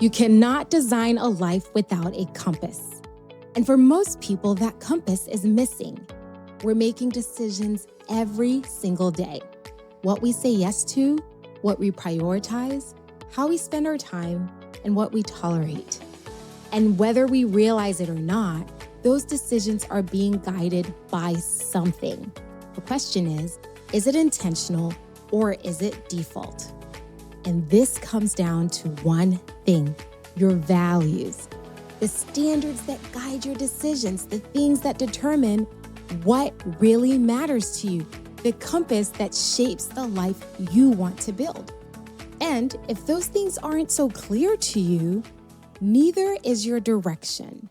You cannot design a life without a compass. And for most people, that compass is missing. We're making decisions every single day. What we say yes to, what we prioritize, how we spend our time, and what we tolerate. And whether we realize it or not, those decisions are being guided by something. The question is it intentional or is it default? And this comes down to one thing: your values, the standards that guide your decisions, the things that determine what really matters to you, the compass that shapes the life you want to build. And if those things aren't so clear to you, neither is your direction.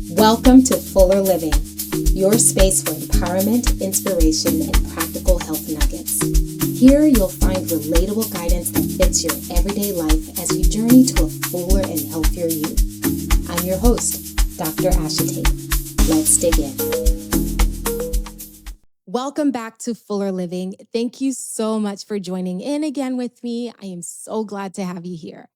Welcome to Fuller Living, your space for empowerment, inspiration, and practical health nuggets. Here you'll find relatable guidance that fits your everyday life as you journey to a fuller and healthier you. I'm your host, Dr. Ashitey. Let's dig in. Welcome back to Fuller Living. Thank you so much for joining in again with me. I am so glad to have you here.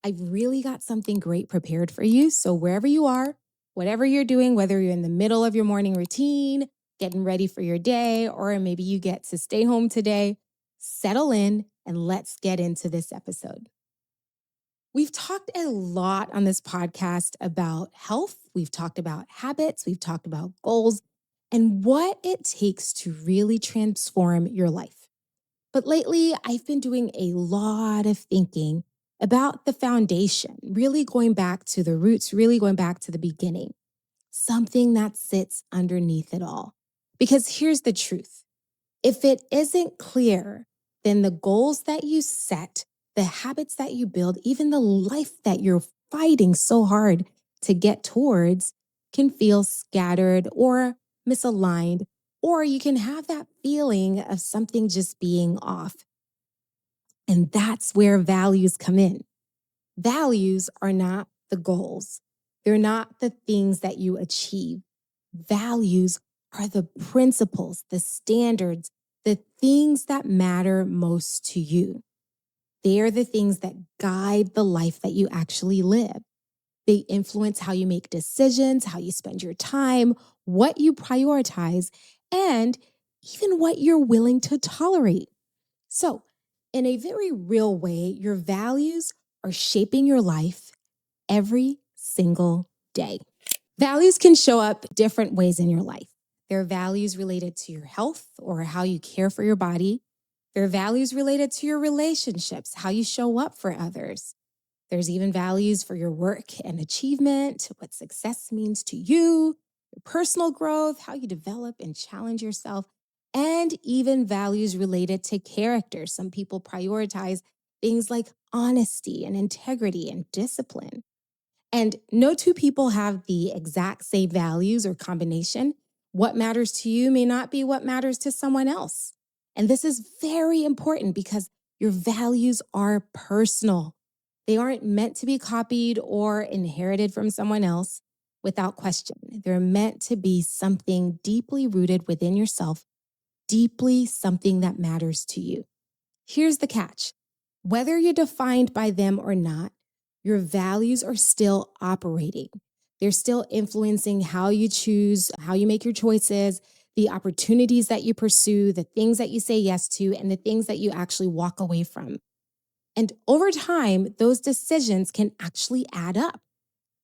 I've really got something great prepared for you. So wherever you are, whatever you're doing, whether you're in the middle of your morning routine, getting ready for your day, or maybe you get to stay home today, settle in and let's get into this episode. We've talked a lot on this podcast about health. We've talked about habits. We've talked about goals and what it takes to really transform your life. But lately, I've been doing a lot of thinking about the foundation, really going back to the roots, really going back to the beginning, something that sits underneath it all. Because here's the truth. If it isn't clear, then the goals that you set, the habits that you build, even the life that you're fighting so hard to get towards can feel scattered or misaligned, or you can have that feeling of something just being off. And that's where values come in. Values are not the goals. They're not the things that you achieve. Values are the principles, the standards, the things that matter most to you. They are the things that guide the life that you actually live. They influence how you make decisions, how you spend your time, what you prioritize, and even what you're willing to tolerate. So, in a very real way, your values are shaping your life every single day. Values can show up different ways in your life. There are values related to your health or how you care for your body. There are values related to your relationships, how you show up for others. There's even values for your work and achievement, what success means to you, your personal growth, how you develop and challenge yourself, and even values related to character. Some people prioritize things like honesty and integrity and discipline. And no two people have the exact same values or combination. What matters to you may not be what matters to someone else. And this is very important because your values are personal. They aren't meant to be copied or inherited from someone else without question. They're meant to be something deeply rooted within yourself, deeply something that matters to you. Here's the catch. Whether you're defined by them or not, your values are still operating. They're still influencing how you choose, how you make your choices, the opportunities that you pursue, the things that you say yes to, and the things that you actually walk away from. And over time, those decisions can actually add up.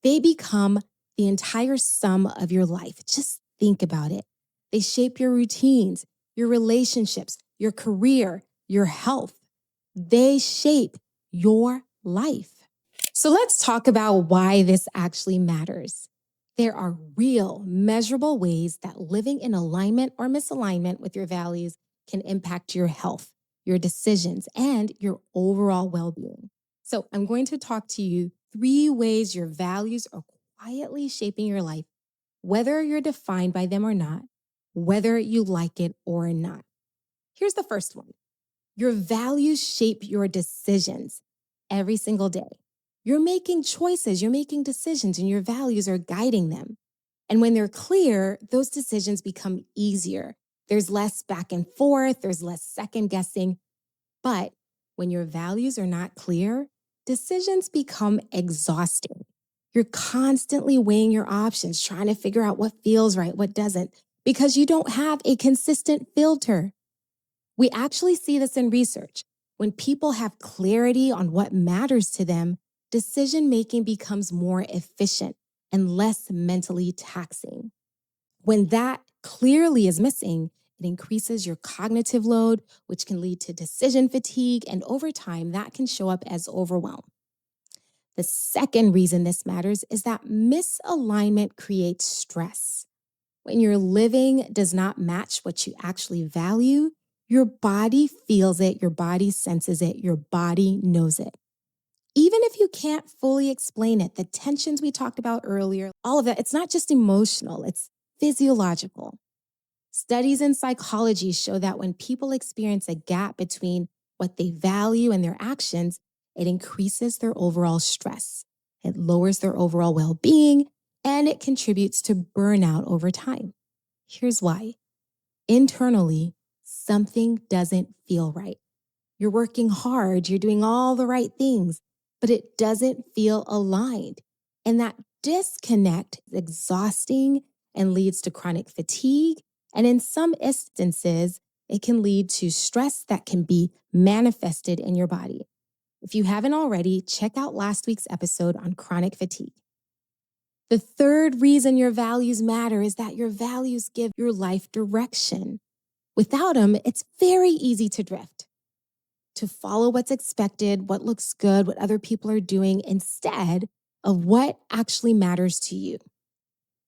They become the entire sum of your life. Just think about it. They shape your routines, your relationships, your career, your health. They shape your life. So let's talk about why this actually matters. There are real, measurable ways that living in alignment or misalignment with your values can impact your health, your decisions, and your overall well-being. So I'm going to talk to you 3 ways your values are quietly shaping your life, whether you're defined by them or not, whether you like it or not. Here's the first one. Your values shape your decisions every single day. You're making choices, you're making decisions, and your values are guiding them. And when they're clear, those decisions become easier. There's less back and forth, there's less second guessing. But when your values are not clear, decisions become exhausting. You're constantly weighing your options, trying to figure out what feels right, what doesn't, because you don't have a consistent filter. We actually see this in research. When people have clarity on what matters to them, decision making becomes more efficient and less mentally taxing. When that clearly is missing, it increases your cognitive load, which can lead to decision fatigue, and over time, that can show up as overwhelm. The second reason this matters is that misalignment creates stress. When your living does not match what you actually value, your body feels it, your body senses it, your body knows it. Even if you can't fully explain it, the tensions we talked about earlier, all of that, it's not just emotional, it's physiological. Studies in psychology show that when people experience a gap between what they value and their actions, it increases their overall stress. It lowers their overall well-being, and it contributes to burnout over time. Here's why. Internally, something doesn't feel right. You're working hard, you're doing all the right things, but it doesn't feel aligned. And that disconnect is exhausting and leads to chronic fatigue. And in some instances, it can lead to stress that can be manifested in your body. If you haven't already, check out last week's episode on chronic fatigue. The third reason your values matter is that your values give your life direction. Without them, it's very easy to drift, to follow what's expected, what looks good, what other people are doing, instead of what actually matters to you.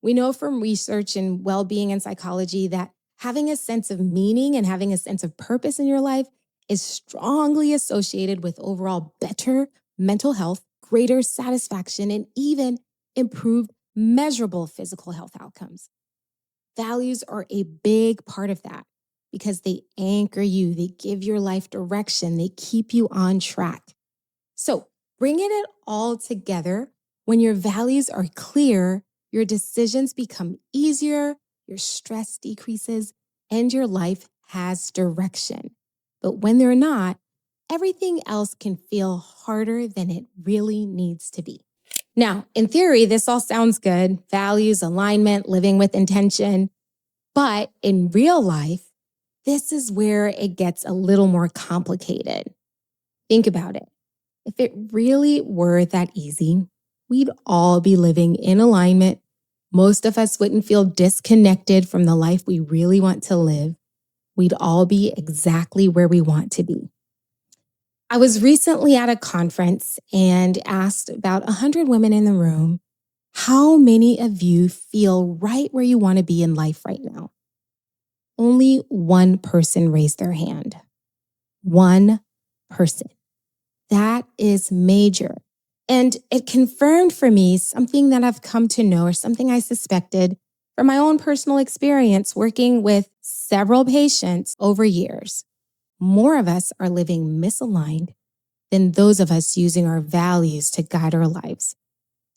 We know from research in well-being and psychology that having a sense of meaning and having a sense of purpose in your life is strongly associated with overall better mental health, greater satisfaction, and even improved measurable physical health outcomes. Values are a big part of that because they anchor you, they give your life direction, they keep you on track. So, bringing it all together, when your values are clear, your decisions become easier, your stress decreases, and your life has direction. But when they're not, everything else can feel harder than it really needs to be. Now, in theory, this all sounds good: values, alignment, living with intention. But in real life, this is where it gets a little more complicated. Think about it. If it really were that easy, we'd all be living in alignment. Most of us wouldn't feel disconnected from the life we really want to live. We'd all be exactly where we want to be. I was recently at a conference and asked about 100 women in the room, how many of you feel right where you want to be in life right now? Only one person raised their hand. One person. That is major. And it confirmed for me something that I've come to know, or something I suspected from my own personal experience working with several patients over years. More of us are living misaligned than those of us using our values to guide our lives.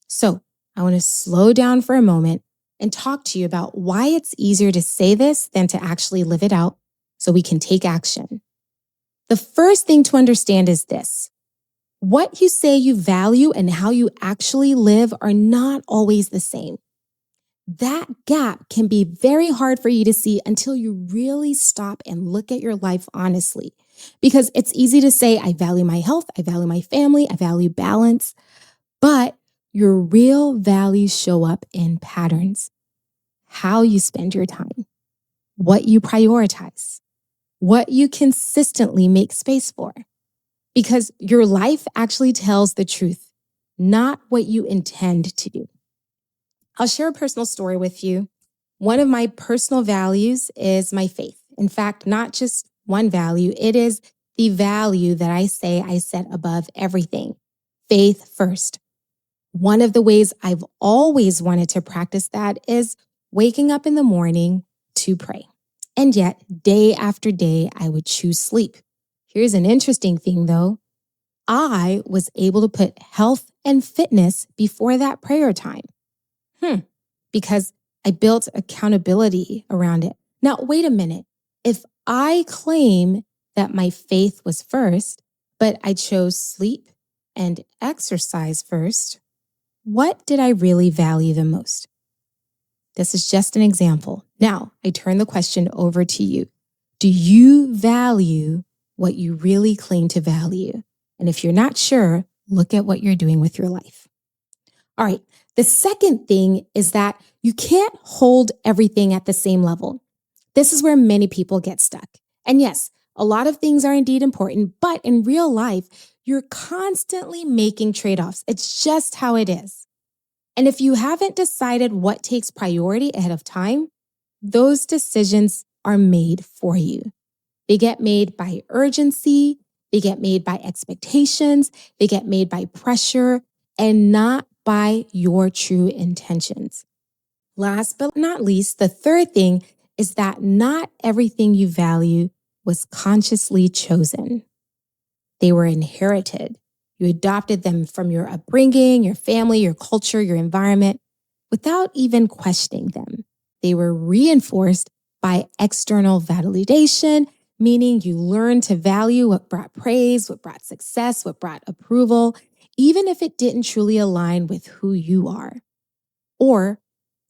So I want to slow down for a moment and talk to you about why it's easier to say this than to actually live it out so we can take action. The first thing to understand is this: what you say you value and how you actually live are not always the same. That gap can be very hard for you to see until you really stop and look at your life honestly. Because it's easy to say, I value my health, I value my family, I value balance, but your real values show up in patterns: how you spend your time, what you prioritize, what you consistently make space for. Because your life actually tells the truth, not what you intend to do. I'll share a personal story with you. One of my personal values is my faith. In fact, not just one value, it is the value that I say I set above everything: faith first. One of the ways I've always wanted to practice that is waking up in the morning to pray. And yet, day after day, I would choose sleep. Here's an interesting thing though. I was able to put health and fitness before that prayer time. Because I built accountability around it. Now, wait a minute. If I claim that my faith was first, but I chose sleep and exercise first, what did I really value the most? This is just an example. Now, I turn the question over to you. Do you value what you really claim to value? And if you're not sure, look at what you're doing with your life. All right. The second thing is that you can't hold everything at the same level. This is where many people get stuck. And yes, a lot of things are indeed important, but in real life, you're constantly making trade-offs. It's just how it is. And if you haven't decided what takes priority ahead of time, those decisions are made for you. They get made by urgency, they get made by expectations, they get made by pressure, and not by your true intentions. Last but not least, the third thing is that not everything you value was consciously chosen. They were inherited. You adopted them from your upbringing, your family, your culture, your environment, without even questioning them. They were reinforced by external validation, meaning you learned to value what brought praise, what brought success, what brought approval, even if it didn't truly align with who you are. Or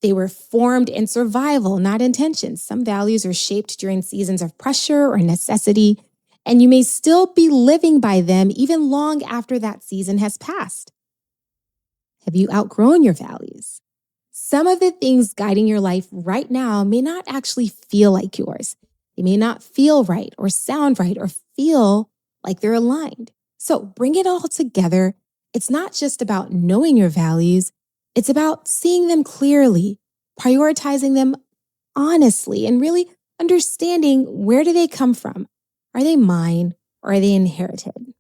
they were formed in survival, not intention. Some values are shaped during seasons of pressure or necessity, and you may still be living by them even long after that season has passed. Have you outgrown your values? Some of the things guiding your life right now may not actually feel like yours. They may not feel right or sound right or feel like they're aligned. So bring it all together. It's not just about knowing your values. It's about seeing them clearly, prioritizing them honestly, and really understanding, where do they come from? Are they mine or are they inherited?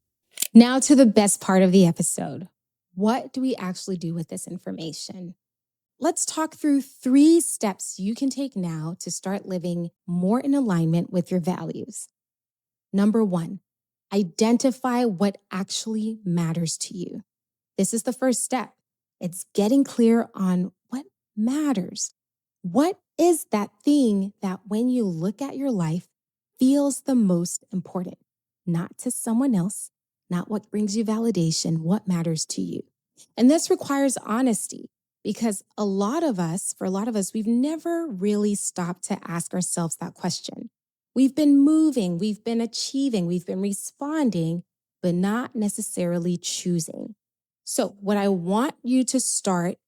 Now to the best part of the episode. What do we actually do with this information? Let's talk through 3 steps you can take now to start living more in alignment with your values. Number 1, identify what actually matters to you. This is the first step. It's getting clear on what matters. What is that thing that when you look at your life feels the most important? Not to someone else, not what brings you validation, what matters to you. And this requires honesty, because for a lot of us, we've never really stopped to ask ourselves that question. We've been moving, we've been achieving, we've been responding, but not necessarily choosing. So what I want you to start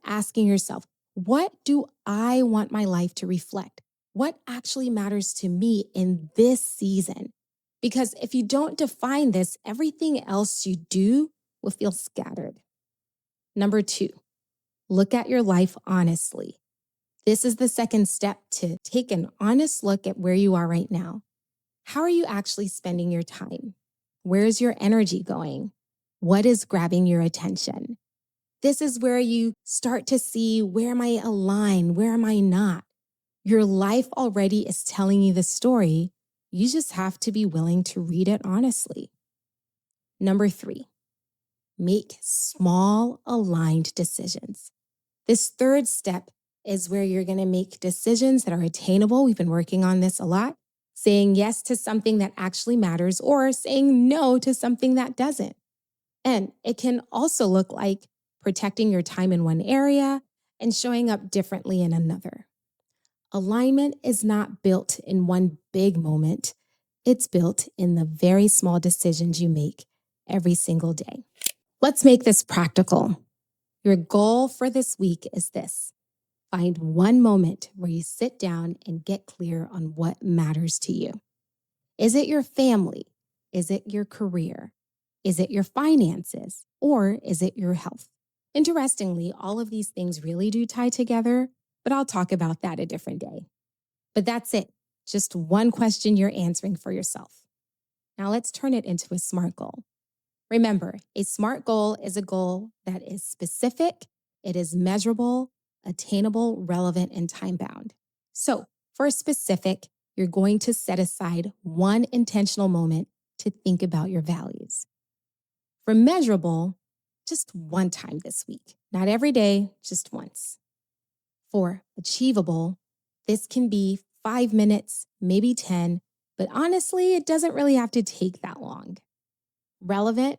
asking yourself, what do I want my life to reflect? What actually matters to me in this season? Because if you don't define this, everything else you do will feel scattered. Number 2, look at your life honestly. This is the second step, to take an honest look at where you are right now. How are you actually spending your time? Where is your energy going? What is grabbing your attention? This is where you start to see, where am I aligned? Where am I not? Your life already is telling you the story. You just have to be willing to read it honestly. Number 3, make small aligned decisions. This third step is where you're going to make decisions that are attainable. We've been working on this a lot. Saying yes to something that actually matters, or saying no to something that doesn't. And it can also look like protecting your time in one area and showing up differently in another. Alignment is not built in one big moment. It's built in the very small decisions you make every single day. Let's make this practical. Your goal for this week is this: find one moment where you sit down and get clear on what matters to you. Is it your family? Is it your career? Is it your finances? Or is it your health? Interestingly, all of these things really do tie together, but I'll talk about that a different day. But that's it. Just one question you're answering for yourself. Now let's turn it into a SMART goal. Remember, a SMART goal is a goal that is specific, it is measurable, attainable, relevant, and time-bound. So for specific, you're going to set aside one intentional moment to think about your values. For measurable, just one time this week. Not every day, just once. For achievable, this can be 5 minutes, maybe 10, but honestly, it doesn't really have to take that long. Relevant,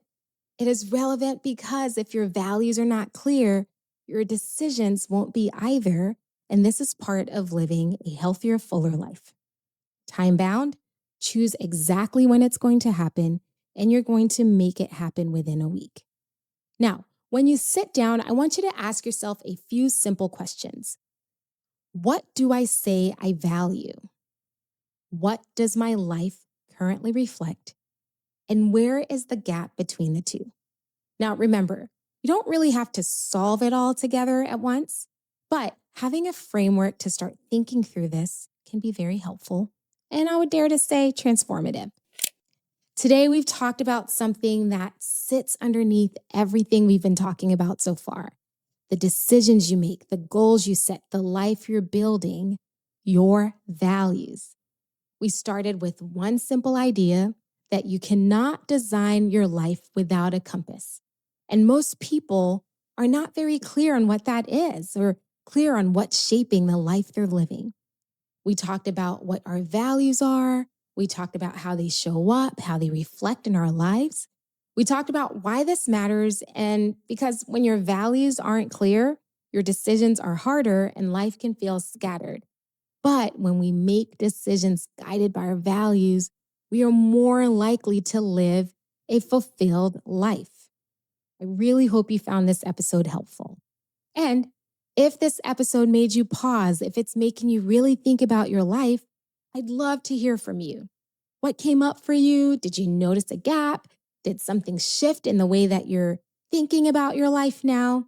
It is relevant because if your values are not clear, your decisions won't be either. And this is part of living a healthier, fuller life. Time bound, choose exactly when it's going to happen, and you're going to make it happen within a week. Now, when you sit down, I want you to ask yourself a few simple questions. What do I say I value? What does my life currently reflect? And where is the gap between the two? Now, remember, you don't really have to solve it all together at once, but having a framework to start thinking through this can be very helpful. And I would dare to say transformative. Today, we've talked about something that sits underneath everything we've been talking about so far. The decisions you make, the goals you set, the life you're building, your values. We started with one simple idea that you cannot design your life without a compass. And most people are not very clear on what that is or clear on what's shaping the life they're living. We talked about what our values are. We talked about how they show up, how they reflect in our lives. We talked about why this matters. And because when your values aren't clear, your decisions are harder and life can feel scattered. But when we make decisions guided by our values, we are more likely to live a fulfilled life. I really hope you found this episode helpful. And if this episode made you pause, if it's making you really think about your life, I'd love to hear from you. What came up for you? Did you notice a gap? Did something shift in the way that you're thinking about your life now?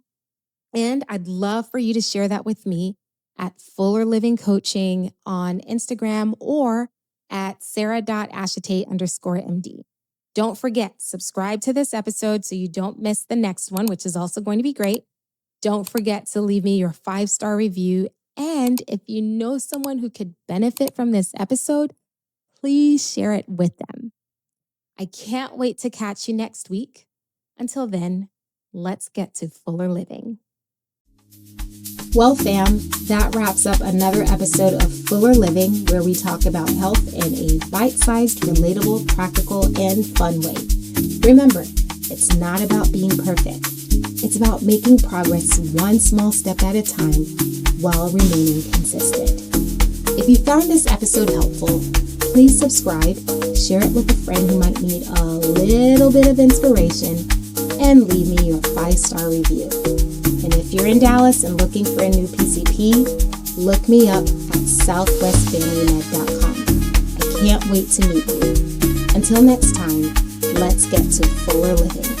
And I'd love for you to share that with me at Fuller Living Coaching on Instagram or at sarah.ashitey_MD. Don't forget, subscribe to this episode so you don't miss the next one, which is also going to be great. Don't forget to leave me your 5-star review. And if you know someone who could benefit from this episode, please share it with them. I can't wait to catch you next week. Until then, let's get to fuller living. Well, fam, that wraps up another episode of Fuller Living, where we talk about health in a bite-sized, relatable, practical, and fun way. Remember, it's not about being perfect. It's about making progress one small step at a time while remaining consistent. If you found this episode helpful, please subscribe, share it with a friend who might need a little bit of inspiration, and leave me your 5-star review. And if you're in Dallas and looking for a new PCP, look me up at southwestfamilymed.com. I can't wait to meet you. Until next time, let's get to fuller living.